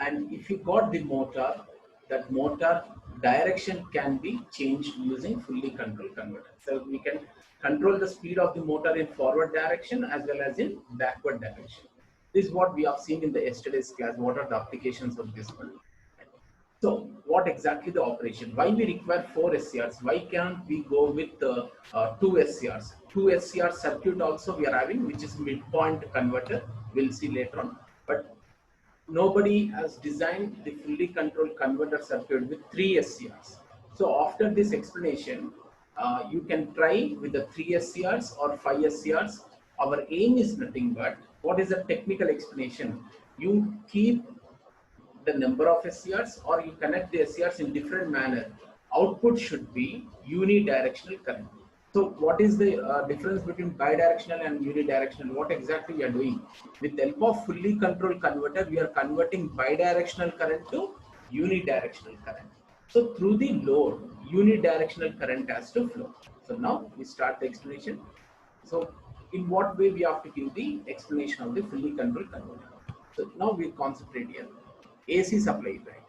And if you got the motor, that motor direction can be changed using fully controlled converter. So we can control the speed of the motor in forward direction as well as in backward direction. This is what we have seen in the yesterday's class. What are the applications of this one? So what exactly the operation? Why we require 4 SCRs? Why can't we go with 2 SCRs? 2 SCR circuit also we are having, which is midpoint converter. We'll see later on. But nobody has designed the fully controlled converter circuit with 3 SCRs. So after this explanation, you can try with the 3 SCRs or 5 SCRs. Our aim is nothing but, what is the technical explanation? You keep the number of SCRs or you connect the SCRs in different manner. Output should be unidirectional current. So what is the difference between bidirectional and unidirectional? What exactly we are doing? With the help of fully controlled converter, we are converting bidirectional current to unidirectional current. So through the load, unidirectional current has to flow. So now we start the explanation. So in what way we have to give the explanation of the fully controlled converter? So now we concentrate here. AC supply, right?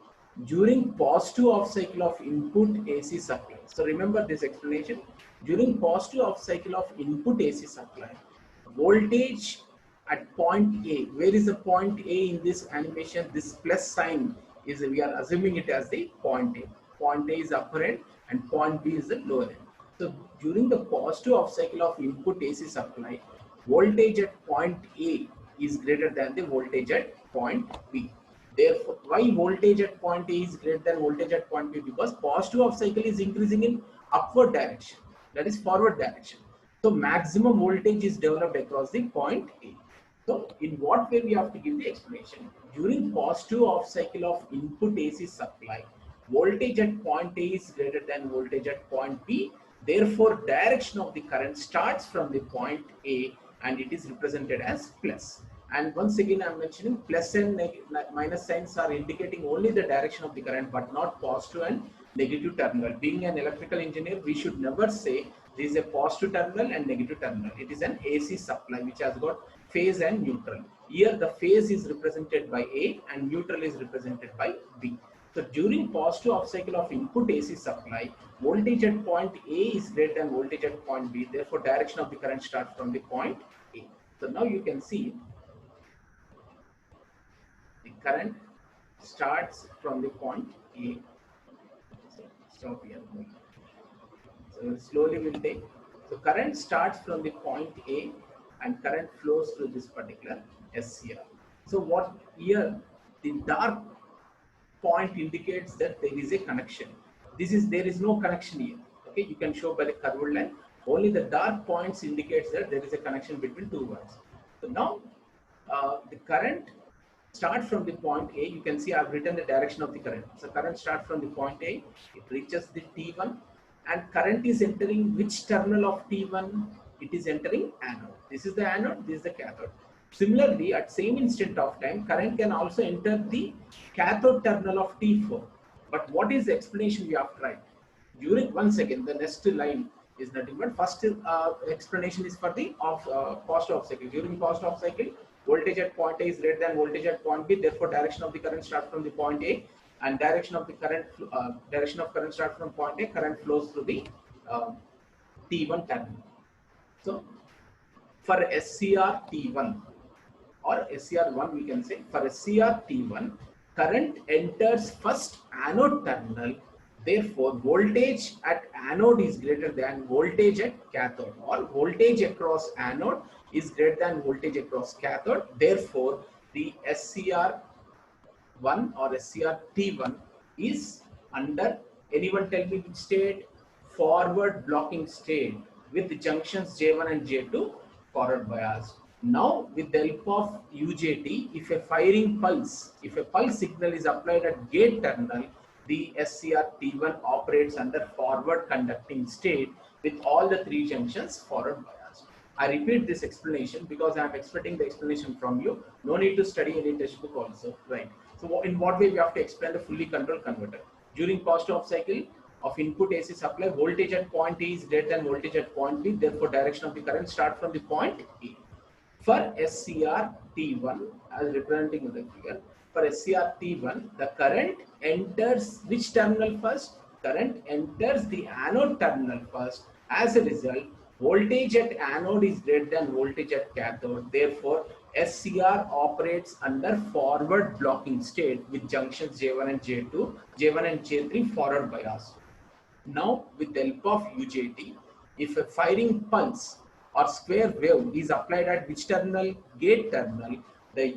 During positive off cycle of input AC supply. So remember this explanation. During positive off cycle of input AC supply, voltage at point A. Where is the point A in this animation? This plus sign is, we are assuming it as the point A. Point A is upper end and point B is the lower end. So during the positive off cycle of input AC supply, voltage at point A is greater than the voltage at point B. Therefore, why voltage at point A is greater than voltage at point B? Because positive off cycle is increasing in upward direction, that is forward direction. So maximum voltage is developed across the point A. So in what way we have to give the explanation? During positive off cycle of input AC supply, voltage at point A is greater than voltage at point B. Therefore, direction of the current starts from the point A and it is represented as plus. And once again, I am mentioning plus and minus signs are indicating only the direction of the current, but not positive and negative terminal. Being an electrical engineer, we should never say this is a positive terminal and negative terminal. It is an AC supply which has got phase and neutral. Here the phase is represented by A and neutral is represented by B. So during positive off cycle of input AC supply, voltage at point A is greater than voltage at point B. Therefore, direction of the current starts from the point A. So now you can see the current starts from the point A. So stop here. So slowly we'll take. So current starts from the point A and current flows through this particular SCR. So what here, the dark point indicates that there is a connection. There is no connection here. Okay, you can show by the curved line. Only the dark points indicates that there is a connection between two wires. So now the current start from the point A. You can see I have written the direction of the current. So current starts from the point A. It reaches the T1 and current is entering which terminal of T1? It is entering anode. This is the anode, this is the cathode. Similarly, at same instant of time, current can also enter the cathode terminal of T4. But what is the explanation we have tried? During, once again, the next line is nothing but first explanation is for the positive off cycle. During positive off cycle, voltage at point A is greater than voltage at point B. Therefore, direction of the current starts from the point A, and direction of current starts from point A. Current flows through the T1 terminal. So, for SCR T1 or SCR1, we can say for SCR T1, current enters first anode terminal. Therefore, voltage at anode is greater than voltage at cathode, or voltage across anode is greater than voltage across cathode. Therefore, the SCR1 or SCR T1 is under, anyone tell me which state? Forward blocking state with the junctions J1 and J2 forward biased. Now, with the help of UJT, if a pulse signal is applied at gate terminal, the SCR T1 operates under forward conducting state with all the three junctions forward biased. I repeat this explanation because I am expecting the explanation from you. No need to study any textbook also, right? So in what way we have to explain the fully controlled converter? During positive off cycle of input AC supply, voltage at point A is greater than voltage at point B. Therefore, direction of the current starts from the point A. For SCR T1, as representing in the figure, for SCR T1, the current enters which terminal first? Current enters the anode terminal first. As a result, voltage at anode is greater than voltage at cathode. Therefore, SCR operates under forward blocking state with junctions J1 and J2, J1 and J3 forward bias. Now, with the help of UJT, if a firing pulse or square wave is applied at which terminal? Gate terminal, the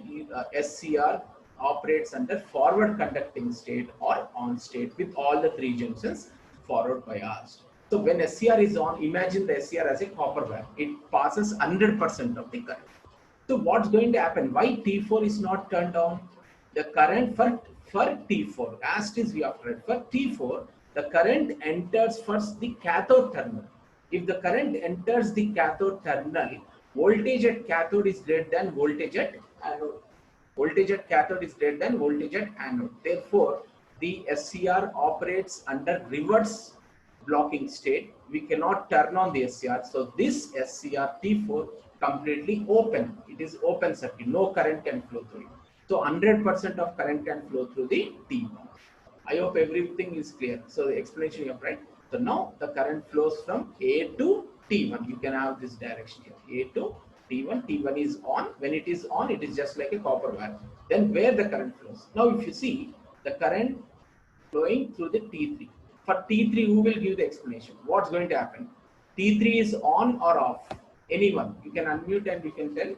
SCR operates under forward conducting state or on state with all the three junctions forward biased. So when SCR is on, imagine the SCR as a copper wire. It passes 100% of the current. So what's going to happen? Why T4 is not turned on? The current for T4, as it is we have read, for T4, the current enters first the cathode terminal. If the current enters the cathode terminal, voltage at cathode is greater than voltage at anode. Voltage at cathode is greater than voltage at anode. Therefore, the SCR operates under reverse blocking state. We cannot turn on the SCR. So this SCR T4 completely open. It is open circuit. No current can flow through it. So 100% of current can flow through the T1. I hope everything is clear. So the explanation you have right. So now the current flows from A to T1. You can have this direction here. A to T1. T1 is on. When it is on, it is just like a copper wire. Then where the current flows? Now if you see the current flowing through the T3. For T3, who will give the explanation? What's going to happen? T3 is on or off? Anyone? You can unmute and you can tell.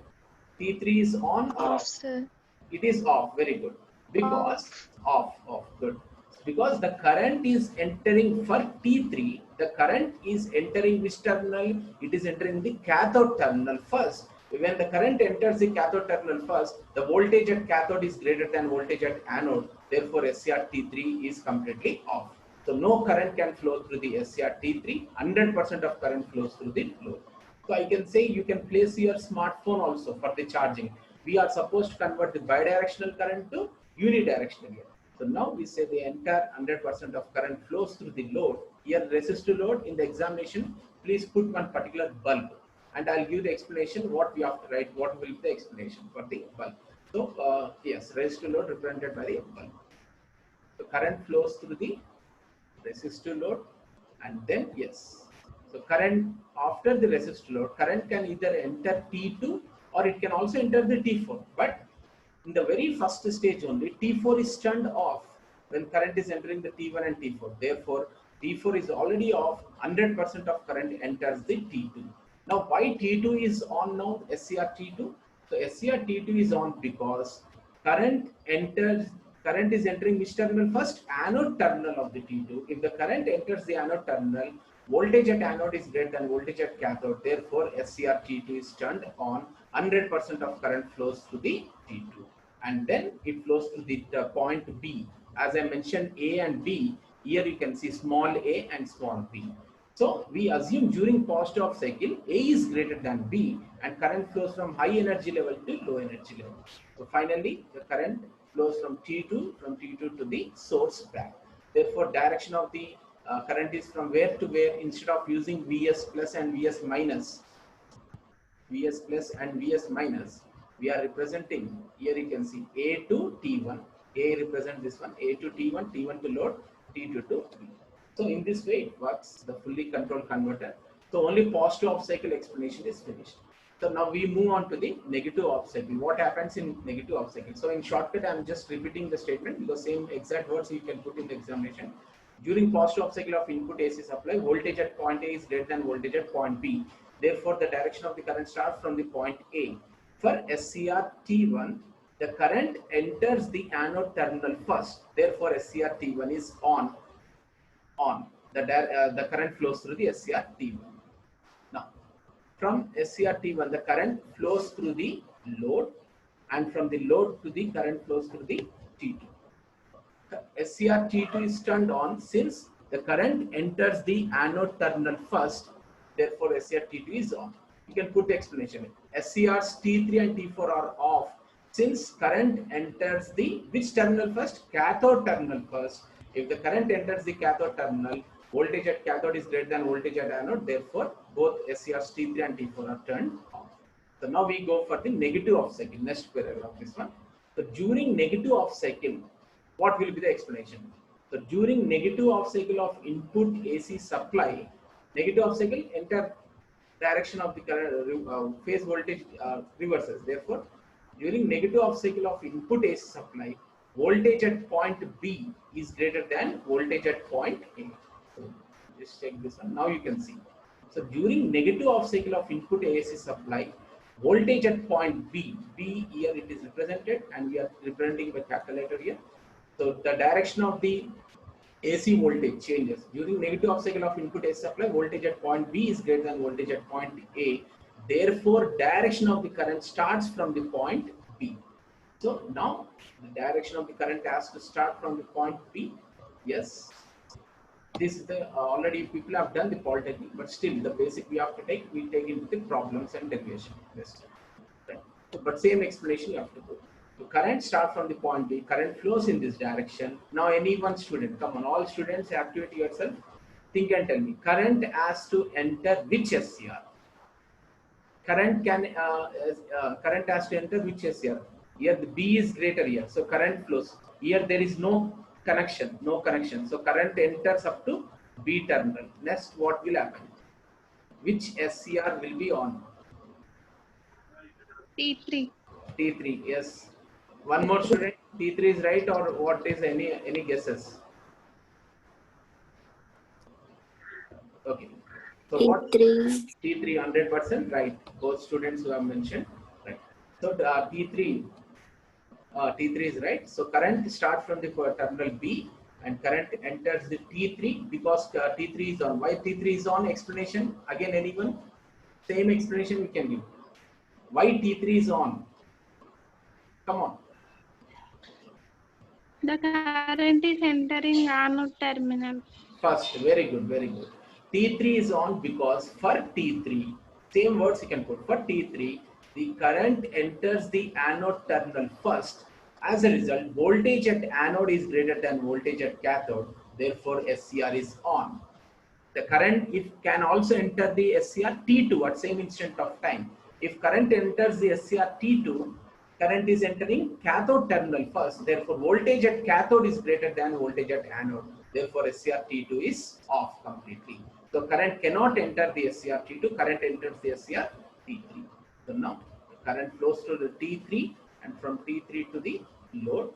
T3 is on or off? Sir. It is off. Very good. Because off. Good. Because the current is entering for T3, the current is entering which terminal? It is entering the cathode terminal first. When the current enters the cathode terminal first, the voltage at cathode is greater than voltage at anode. Therefore, SCR T3 is completely off. So no current can flow through the SCR T3. 100% of current flows through the load. So I can say you can place your smartphone also for the charging. We are supposed to convert the bidirectional current to unidirectional. So now we say the entire 100% of current flows through the load. Here resistive load in the examination, please put one particular bulb. And I'll give the explanation what we have to write, what will be the explanation for the bulb. So yes, resistive load represented by the bulb. So current flows through the resistive load and then yes. So current after the resistive load, current can either enter T2 or it can also enter the T4. But in the very first stage only, T4 is turned off when current is entering the T1 and T4. Therefore, T4 is already off, 100% of current enters the T2. Now, why T2 is on now, SCR T2? So, SCR T2 is on because current is entering which terminal first? Anode terminal of the T2. If the current enters the anode terminal, voltage at anode is greater than voltage at cathode. Therefore, SCR T2 is turned on. 100% of current flows to the T2. And then it flows to the point B. As I mentioned, A and B, here you can see small a and small b. So we assume during positive off cycle, A is greater than B and current flows from high energy level to low energy level. So finally, the current flows from T2 to the source back. Therefore, direction of the current is from where to where. Instead of using Vs plus and Vs minus, Vs plus and Vs minus, we are representing, here you can see A to T1, A represents this one, A to T1, T1 to load, T2 to B. So in this way it works, the fully controlled converter. So only positive off cycle explanation is finished. So now we move on to the negative off cycle. What happens in negative off cycle? So in shortcut, I am just repeating the statement because same exact words you can put in the examination. During positive off cycle of input AC supply, voltage at point A is greater than voltage at point B. Therefore, the direction of the current starts from the point A. For SCR T1, the current enters the anode terminal first. Therefore, SCR T1 is on. The current flows through the SCR T1. Now, from SCR T1, the current flows through the load, and from the load to the current flows through the T2. SCR T2 is turned on since the current enters the anode terminal first. Therefore, SCR T2 is on. You can put the explanation. SCRs T3 and T4 are off since current enters the which terminal first? Cathode terminal first. If the current enters the cathode terminal, voltage at cathode is greater than voltage at anode. Therefore, both SCRs T3 and T4 are turned off. So now we go for the negative off cycle. Next paragraph, this one. So during negative off cycle, what will be the explanation? So during negative off cycle of input AC supply, negative off cycle, enter direction of the current phase voltage reverses. Therefore, during negative off cycle of input AC supply, voltage at point B is greater than voltage at point A. So just check this one. Now you can see. So during negative off cycle of input AC supply, voltage at point B, B here it is represented and we are representing by capital letter here. So the direction of the AC voltage changes. During negative off cycle of input AC supply, voltage at point B is greater than voltage at point A. Therefore, direction of the current starts from the point B. So now the direction of the current has to start from the point B. Yes. This is the already people have done the polytechnic, but still the basic we have to take, we take into the problems and derivation. Yes. Right. So, but same explanation you have to go. So current start from the point B, current flows in this direction. Now any one student, come on, all students activate yourself. Think and tell me, current has to enter which SCR? Current current has to enter which SCR? Here the B is greater here, so current flows. Here there is no connection, no connection. So current enters up to B terminal. Next, what will happen? Which SCR will be on? T3. T3, yes. One more student, T3 is right, or what is any guesses? Okay. So what? T3 100% right. Both students who have mentioned right. So T3 is right. So current starts from the terminal B and current enters the T3 because T3 is on. Why T3 is on? Explanation again. Anyone? Same explanation we can give. Why T3 is on? Come on. The current is entering anode terminal. First, very good, very good. T3 is on because for T3, same words you can put. For T3, the current enters the anode terminal first. As a result, voltage at anode is greater than voltage at cathode. Therefore, SCR is on. The current can also enter the SCR T2 at same instant of time. If current enters the SCR T2, current is entering cathode terminal first. Therefore, voltage at cathode is greater than voltage at anode. Therefore, SCR T2 is off completely. So, current cannot enter the SCR T2. Current enters the SCR T3. So, now current flows to the T3 and from T3 to the load.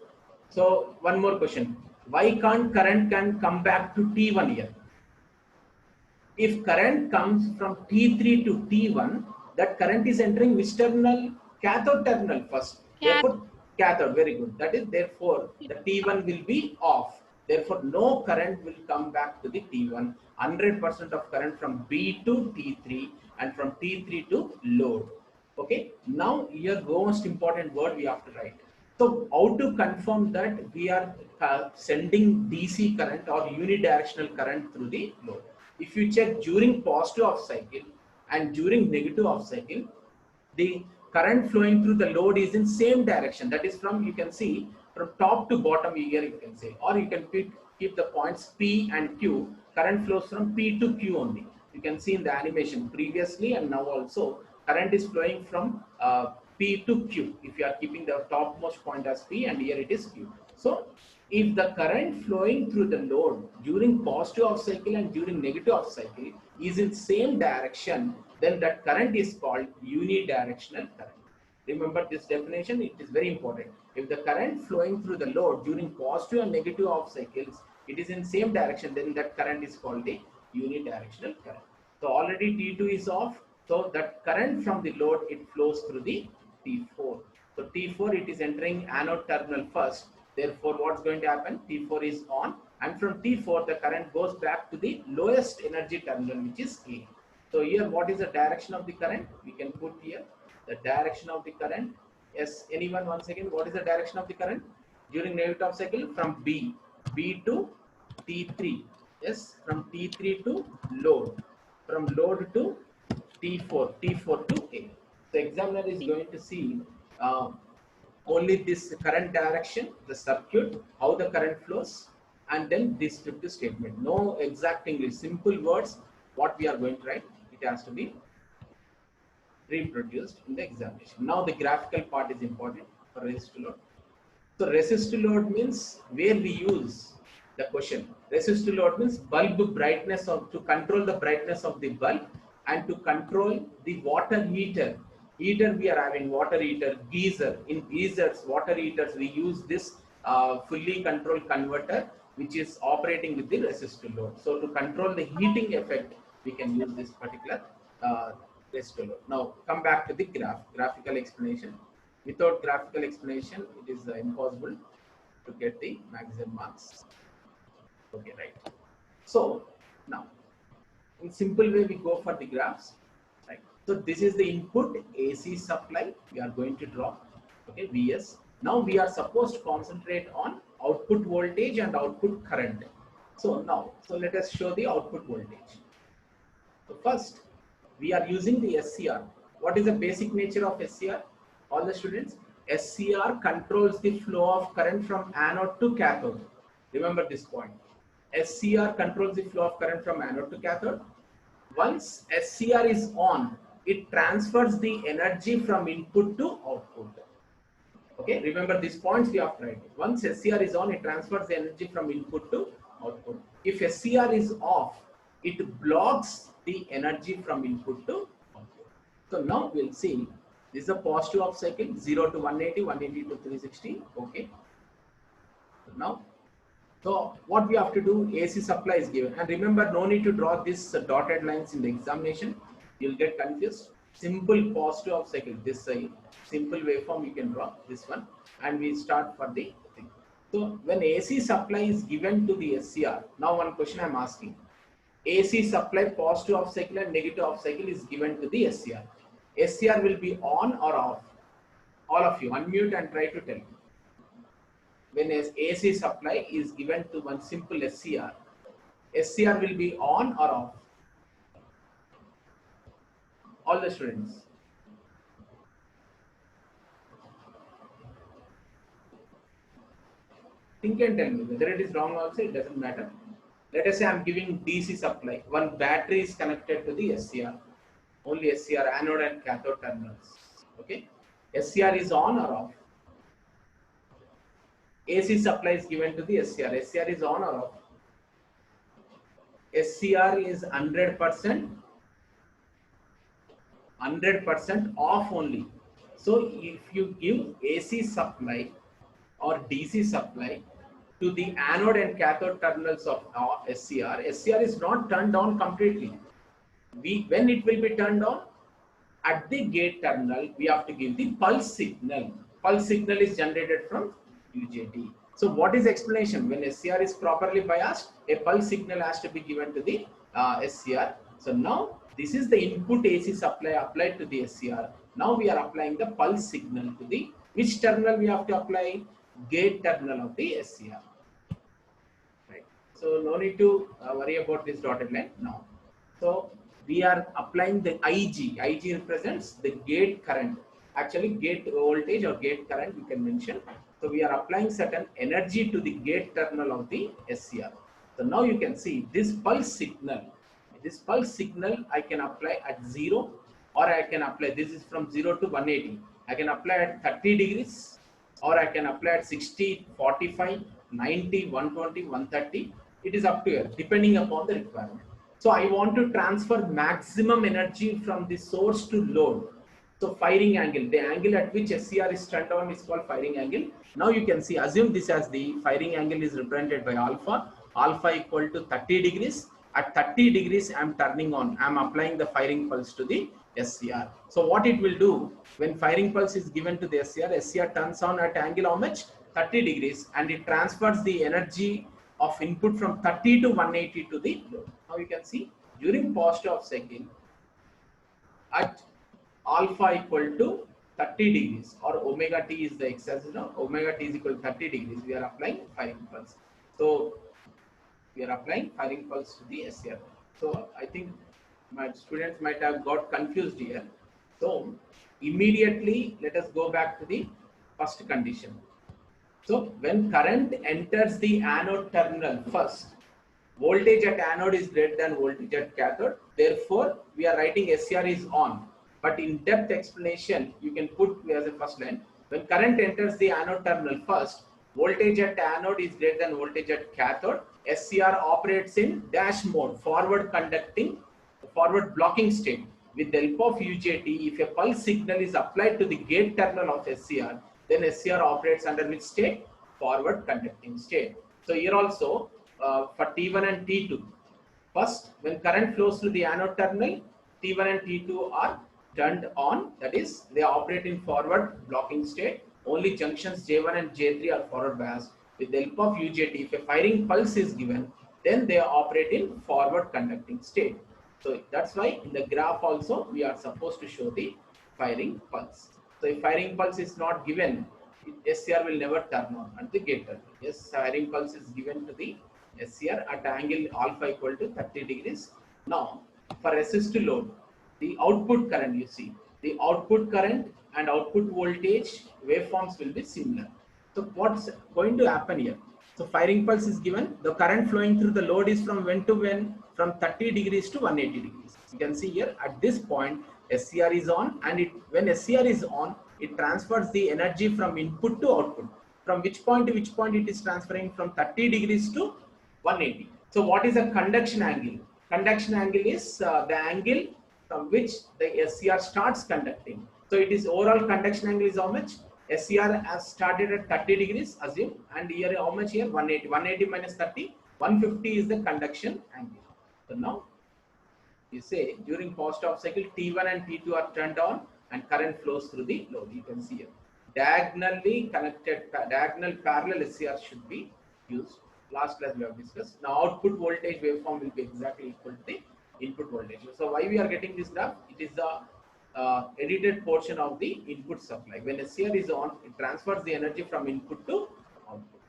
So, one more question. Why can't current come back to T1 here? If current comes from T3 to T1, that current is entering which terminal? Cathode terminal first. Therefore, cathode, very good. That is, therefore, the T1 will be off. Therefore, no current will come back to the T1. 100% of current from B to T3 and from T3 to load. Okay. Now, here most important word we have to write. So, how to confirm that we are sending DC current or unidirectional current through the load? If you check during positive off cycle and during negative off cycle, the current flowing through the load is in same direction. That is from, you can see from top to bottom here you can say, or you can keep the points P and Q. Current flows from P to Q only. You can see in the animation previously and now also current is flowing from P to Q. If you are keeping the topmost point as P and here it is Q. So if the current flowing through the load during positive off cycle and during negative off cycle is in same direction, then that current is called unidirectional current. Remember this definition, it is very important. If the current flowing through the load during positive and negative off cycles, it is in same direction, then that current is called a unidirectional current. So already T2 is off, so that current from the load, it flows through the T4. So T4, it is entering anode terminal first. Therefore, what's going to happen? T4 is on, and from T4, the current goes back to the lowest energy terminal, which is A. So here, what is the direction of the current? We can put here the direction of the current. Yes, anyone once again, what is the direction of the current? During negative cycle from B to T3. Yes, from T3 to load. From load to T4 to A. The examiner is going to see only this current direction, the circuit, how the current flows, and then descriptive statement. No exact English, simple words. What we are going to write, it has to be reproduced in the examination. Now the graphical part is important for resistor load. So resistive load means where we use the question. Resistive load means bulb brightness of to control the brightness of the bulb and to control the water heater. Heater we are having water heater, geyser. In geysers, water heaters, we use this fully controlled converter which is operating with the resistive load. So to control the heating effect, we can use this particular resistive load. Now come back to the graphical explanation. Without graphical explanation, it is impossible to get the maximum marks. Okay, right. So now, in simple way, we go for the graphs. Right. So this is the input AC supply we are going to draw. Okay, Vs. Now we are supposed to concentrate on output voltage and output current. So now, so let us show the output voltage. So first, we are using the SCR. What is the basic nature of SCR? All the students, SCR controls the flow of current from anode to cathode. Remember this point. SCR controls the flow of current from anode to cathode. Once SCR is on, it transfers the energy from input to output. Okay, remember these points we have tried. Once SCR is on, it transfers the energy from input to output. If SCR is off, it blocks the energy from input to output. So now we'll see, this is a positive off cycle, 0 to 180, 180 to 360. Okay. Now, so what we have to do, AC supply is given. And remember, no need to draw these dotted lines in the examination. You'll get confused. Simple positive off cycle, this simple waveform you can draw, this one. And we start for the thing. So when AC supply is given to the SCR, now one question I'm asking. AC supply positive off cycle and negative off cycle is given to the SCR. SCR will be on or off? All of you unmute and try to tell me. When AC supply is given to one simple SCR, SCR will be on or off? All the students. Think and tell me. Whether it is wrong also, it doesn't matter. Let us say I'm giving DC supply. One battery is connected to the SCR. Only SCR, anode and cathode terminals. Okay. SCR is on or off? AC supply is given to the SCR. SCR is on or off? SCR is 100% off only. So if you give AC supply or DC supply to the anode and cathode terminals of SCR, SCR is not turned on completely. When it will be turned on? At the gate terminal, we have to give the pulse signal. Pulse signal is generated from UJT. So what is explanation? When SCR is properly biased, a pulse signal has to be given to the SCR. So now this is the input AC supply applied to the SCR. Now we are applying the pulse signal to the, which terminal we have to apply? Gate terminal of the SCR. Right. So no need to worry about this dotted line now. So we are applying the IG. IG represents the gate current. Actually, gate voltage or gate current we can mention. So we are applying certain energy to the gate terminal of the SCR. So now you can see this pulse signal. This pulse signal I can apply at 0, or I can apply, this is from 0 to 180. I can apply at 30 degrees, or I can apply at 60, 45, 90, 120, 130. It is up to you, depending upon the requirement. So I want to transfer maximum energy from the source to load. So firing angle, the angle at which SCR is turned on is called firing angle. Now you can see, assume this as the firing angle is represented by alpha. Alpha equal to 30 degrees. At 30 degrees, I am turning on. I am applying the firing pulse to the SCR. So what it will do, when firing pulse is given to the SCR, SCR turns on at angle how much? 30 degrees, and it transfers the energy of input from 30 to 180 to the load. Now you can see, during positive off cycle, at alpha equal to 30 degrees, or omega t is the excess, omega t is equal to 30 degrees, we are applying firing pulse. So we are applying firing pulse to the SCR. So I think my students might have got confused here. So immediately let us go back to the first condition. So when current enters the anode terminal first, voltage at anode is greater than voltage at cathode. Therefore, we are writing SCR is on. But in depth explanation, you can put as a first line, When current enters the anode terminal first, voltage at anode is greater than voltage at cathode. SCR operates in dash mode, forward blocking state. With the help of UJT, if a pulse signal is applied to the gate terminal of SCR, then SCR operates under which state? Forward conducting state. So here also for T1 and T2, first when current flows through the anode terminal, T1 and T2 are turned on, that is they operate in forward blocking state. Only junctions J1 and J3 are forward biased. With the help of UJT, if a firing pulse is given, then they operate in forward conducting state. So that's why in the graph also we are supposed to show the firing pulse. So if firing pulse is not given, SCR will never turn on at the gate terminal. Yes, firing pulse is given to the SCR at angle alpha equal to 30 degrees. Now for resist load, the output current, you see, the output current and output voltage waveforms will be similar. So what's going to happen here? So firing pulse is given, the current flowing through the load is from when to when? From 30 degrees to 180 degrees. You can see here at this point SCR is on, and when SCR is on, it transfers the energy from input to output. From which point to which point it is transferring? From 30 degrees to 180. So what is a conduction angle? Conduction angle is the angle from which the SCR starts conducting. So it is overall conduction angle is how much? SCR has started at 30 degrees, assume, and here how much here? 180. 180 minus 30, 150 is the conduction angle. So now you say during post off cycle T1 and T2 are turned on and current flows through the load. You can see here. Diagonally connected, diagonal parallel SCR should be used. Last class we have discussed. Now output voltage waveform will be exactly equal to the input voltage. So why we are getting this graph? It is the edited portion of the input supply. When SCR is on, it transfers the energy from input to output.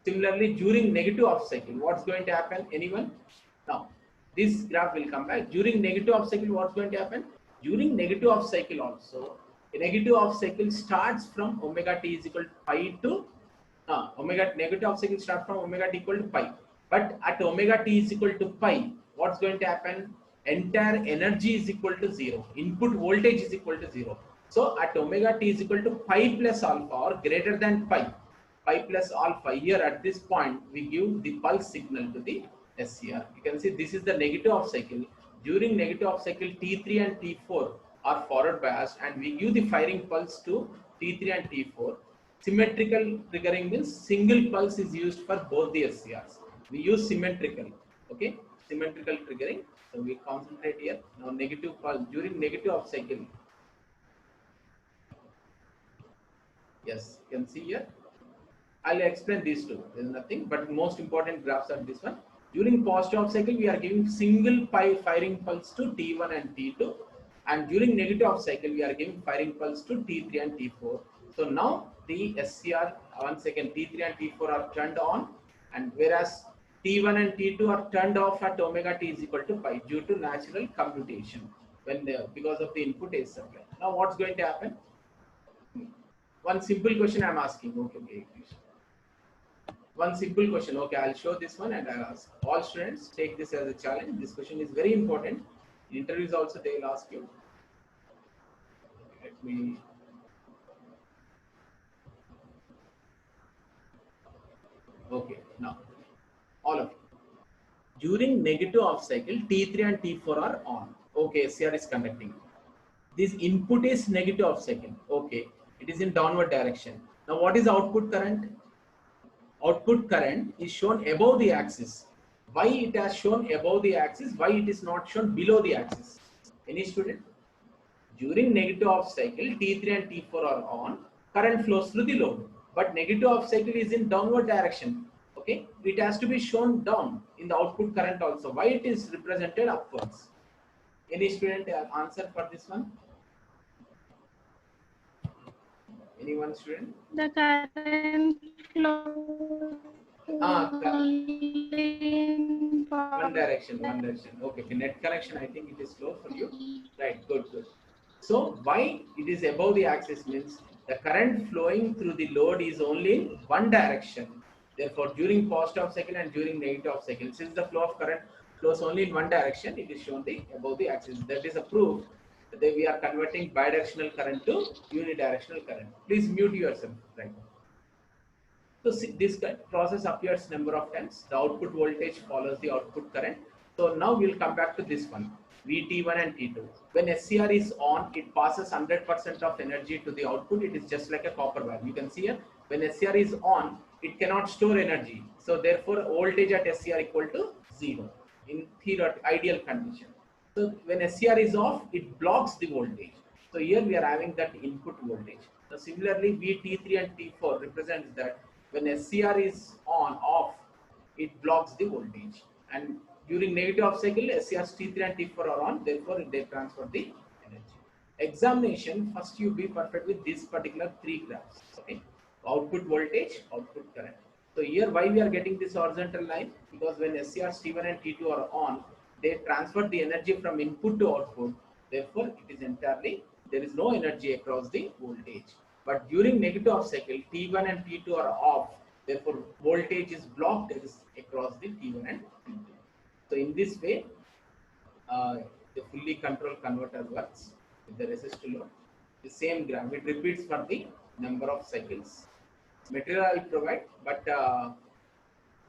Similarly, during negative off cycle, what's going to happen? Anyone? Now, this graph will come back. During negative off cycle, what's going to happen? During negative off cycle also, a negative off cycle starts from omega t is equal to pi to negative off cycle starts from omega t equal to pi. But at omega t is equal to pi, what's going to happen? Entire energy is equal to 0. Input voltage is equal to 0. So at omega t is equal to pi plus alpha or greater than pi plus alpha, here at this point we give the pulse signal to the SCR. You can see this is the negative off cycle. During negative off cycle, T3 and T4 are forward biased, and we give the firing pulse to T3 and T4. Symmetrical triggering means single pulse is used for both the SCRs. We use symmetrical, okay? Symmetrical triggering. So we concentrate here. Now negative pulse during negative off cycle. Yes, you can see here. I'll explain these two. There is nothing, but most important graphs are this one. During positive off cycle, we are giving single firing pulse to T1 and T2, and during negative off cycle, we are giving firing pulse to T3 and T4. So now the SCR, once again, T3 and T4 are turned on, and whereas T1 and T2 are turned off at omega t is equal to pi due to natural commutation because of the input is supply. Now what's going to happen? One simple question I'm asking. Okay. One simple question. Okay, I'll show this one and I'll ask. All students take this as a challenge. This question is very important. In interviews also they will ask you. Let me. Okay, now all of you. During negative off cycle, T3 and T4 are on. Okay, SCR is conducting. This input is negative off cycle. Okay, it is in downward direction. Now what is output current? Output current is shown above the axis. Why it has shown above the axis? Why it is not shown below the axis? Any student? During negative off cycle, T3 and T4 are on. Current flows through the load. But negative off cycle is in downward direction. Okay, it has to be shown down in the output current also. Why it is represented upwards? Any student answer for this one? Anyone student? The current flow one direction. Okay, net connection, I think it is slow for you. Right, good. So why it is above the axis means the current flowing through the load is only in one direction. Therefore, during positive off cycle and during negative off cycle, since the flow of current flows only in one direction, it is shown above the axis. That is a proof We are converting bidirectional current to unidirectional current. Please mute yourself right now. So this process appears number of times. The output voltage follows the output current. So now we'll come back to this one, VT1 and T2. When SCR is on, it passes 100% of energy to the output. It is just like a copper wire. You can see here, when SCR is on, it cannot store energy. So therefore, voltage at SCR equal to 0 in theoretical ideal condition. So when SCR is off, it blocks the voltage. So here we are having that input voltage. So similarly, VT3 and T4 represents that when SCR is on, off, it blocks the voltage. And during negative off cycle, SCRs T3 and T4 are on, therefore they transfer the energy. Examination, first you be perfect with this particular three graphs. Okay, output voltage, output current. So here why we are getting this horizontal line? Because when SCRs T1 and T2 are on, they transfer the energy from input to output. Therefore, it is entirely, there is no energy across the voltage. But during negative off cycle, T1 and T2 are off. Therefore, voltage is blocked across the T1 and T2. So in this way, the fully controlled converter works with the resistor load. The same graph, it repeats for the number of cycles. Material I will provide, but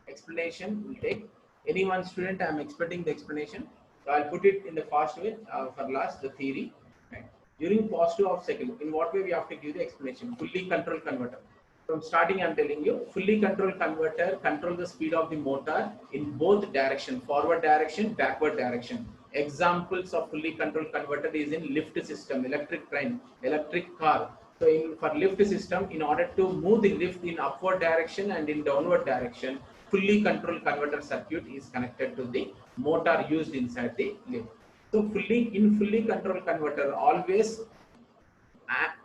explanation will take. Any one student, I am expecting the explanation. So I'll put it in the fast way for last, the theory. Right. During positive off cycle, in what way we have to give the explanation? Fully controlled converter. From starting, I'm telling you, fully controlled converter control the speed of the motor in both direction, forward direction, backward direction. Examples of fully controlled converter is in lift system, electric train, electric car. So for lift system, in order to move the lift in upward direction and in downward direction, fully controlled converter circuit is connected to the motor used inside the lift. So fully controlled converter always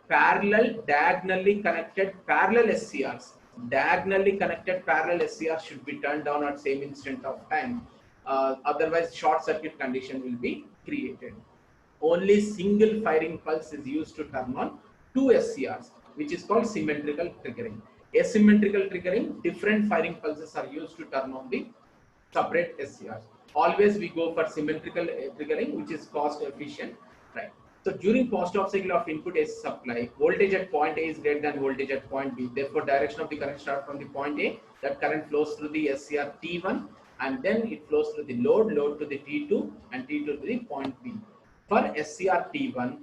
diagonally connected parallel SCRs. Diagonally connected parallel SCRs should be turned down at same instant of time. Otherwise, short circuit condition will be created. Only single firing pulse is used to turn on two SCRs, which is called symmetrical triggering. Asymmetrical triggering, different firing pulses are used to turn on the separate SCRs. Always we go for symmetrical triggering, which is cost efficient, right? So during positive off cycle of input AC supply, voltage at point A is greater than voltage at point B. Therefore, direction of the current starts from the point A. That current flows through the SCR T1, and then it flows through the load to the T2, and T2 to the point B. For SCR T1,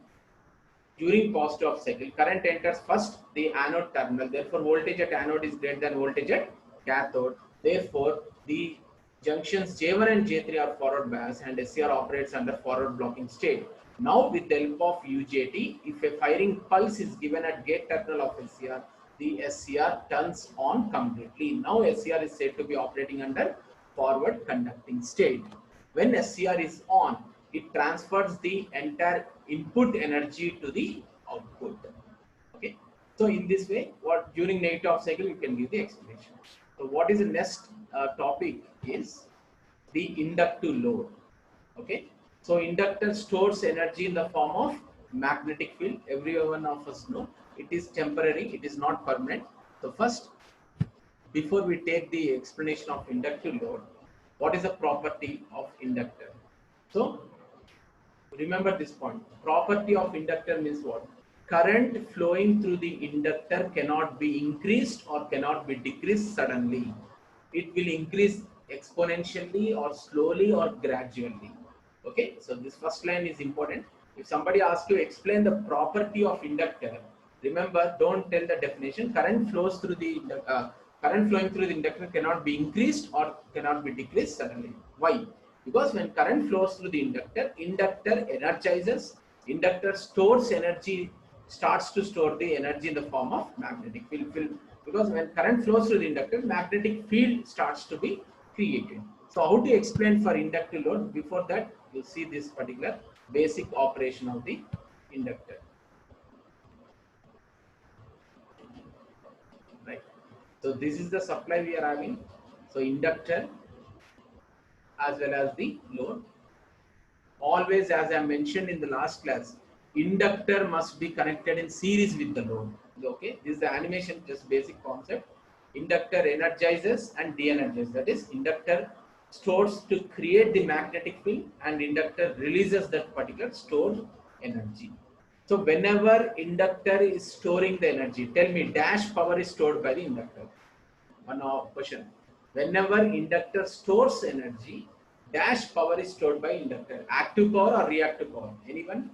during positive off cycle, current enters first the anode terminal. Therefore, voltage at anode is greater than voltage at cathode. Therefore, the junctions J1 and J3 are forward bias, and SCR operates under forward blocking state. Now, with the help of UJT, if a firing pulse is given at gate terminal of SCR, the SCR turns on completely. Now, SCR is said to be operating under forward conducting state. When SCR is on, it transfers the entire input energy to the output. Okay. So in this way, what during negative off cycle, you can give the explanation. So what is the next topic is the inductive load. Okay. So inductor stores energy in the form of magnetic field. Every one of us know it is temporary. It is not permanent. So first, before we take the explanation of inductive load, what is the property of inductor? So remember this point. Property of inductor means what? Current flowing through the inductor cannot be increased or cannot be decreased suddenly. It will increase exponentially or slowly or gradually. Okay, so this first line is important. If somebody asks you explain the property of inductor, remember, don't tell the definition. Current flowing through the inductor cannot be increased or cannot be decreased suddenly. Why? Because when current flows through the inductor energizes, inductor stores energy, starts to store the energy in the form of magnetic field. Because when current flows through the inductor, magnetic field starts to be created. So how to explain for inductive load? Before that, you see this particular basic operation of the inductor. Right. So this is the supply we are having. So inductor as well as the load. Always, as I mentioned in the last class, inductor must be connected in series with the load. Okay, this is the animation, just basic concept. Inductor energizes and de-energizes. That is, inductor stores to create the magnetic field, and inductor releases that particular stored energy. So whenever inductor is storing the energy, tell me dash power is stored by the inductor. One question. Whenever inductor stores energy, dash power is stored by inductor. Active power or reactive power? Anyone?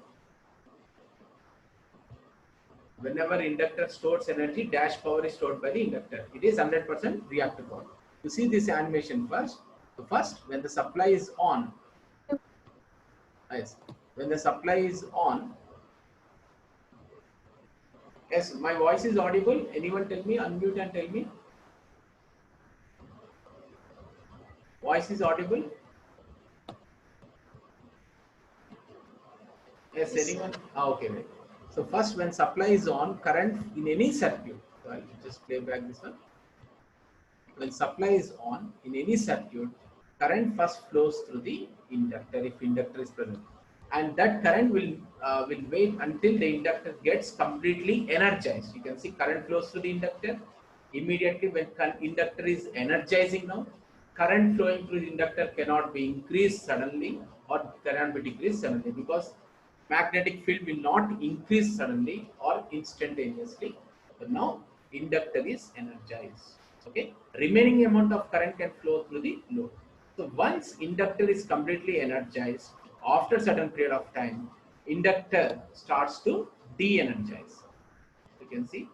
Whenever inductor stores energy, dash power is stored by the inductor. It is 100% reactive power. You see this animation first. So first, when the supply is on, yes, when the supply is on, yes, my voice is audible. Anyone tell me? Unmute and tell me. Voice is audible. Yes, anyone? Okay, right. So first, when supply is on, current in any circuit. So I'll just play back this one. When supply is on in any circuit, current first flows through the inductor if inductor is present, and that current will wait until the inductor gets completely energized. You can see current flows through the inductor. Immediately when inductor is energizing now, current flowing through the inductor cannot be increased suddenly or cannot be decreased suddenly, because magnetic field will not increase suddenly or instantaneously. But now inductor is energized. Okay, remaining amount of current can flow through the load. So once inductor is completely energized, after certain period of time, inductor starts to de-energize. You can see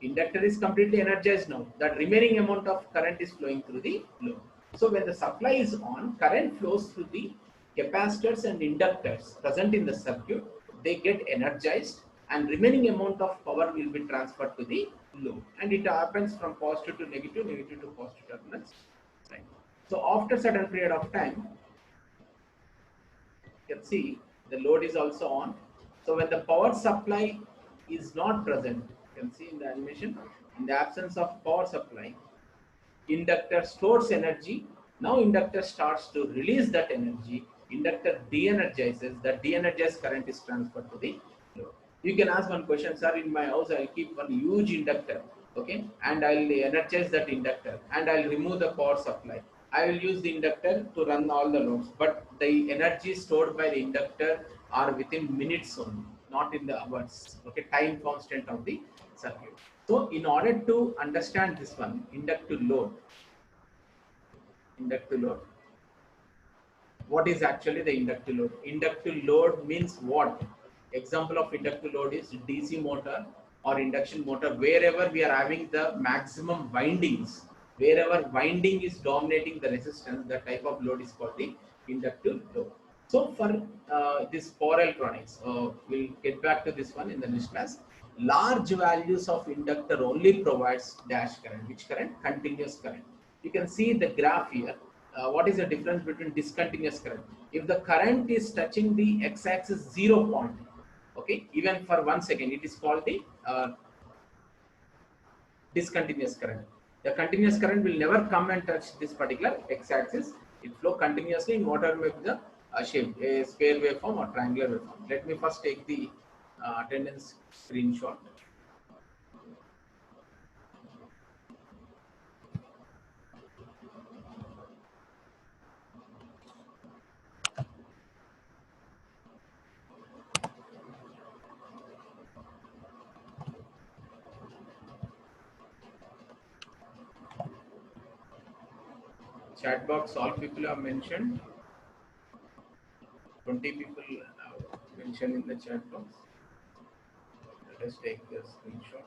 inductor is completely energized now. That remaining amount of current is flowing through the load. So when the supply is on, current flows through the capacitors and inductors present in the circuit. They get energized, and remaining amount of power will be transferred to the load, and it happens from positive to negative, negative to positive terminals. Right. So after certain period of time, you can see the load is also on. So when the power supply is not present, you can see in the animation, in the absence of power supply, inductor stores energy. Now inductor starts to release that energy. Inductor de-energizes. The de-energized current is transferred to the load. You can ask one question, sir. In my house, I'll keep one huge inductor, okay, and I'll energize that inductor, and I'll remove the power supply. I will use the inductor to run all the loads, but the energy stored by the inductor are within minutes only, not in the hours. Okay, time constant of the circuit. So in order to understand this one, inductive load, what is actually the inductive load? Inductive load means what? Example of inductive load is DC motor or induction motor. Wherever we are having the maximum windings, wherever winding is dominating the resistance, the type of load is called the inductive load. So for this power electronics, we'll get back to this one in the next class. Large values of inductor only provides dash current. Which current? Continuous current. You can see the graph here. What is the difference between discontinuous current? If the current is touching the x-axis 0 point, okay, even for 1 second, it is called the discontinuous current. The continuous current will never come and touch this particular x-axis. It flow continuously in whatever may be the shape, a square waveform or triangular waveform. Let me first take the attendance screenshot. Chat box, all people have mentioned. 20 people have mentioned in the chat box. Let us take the screenshot.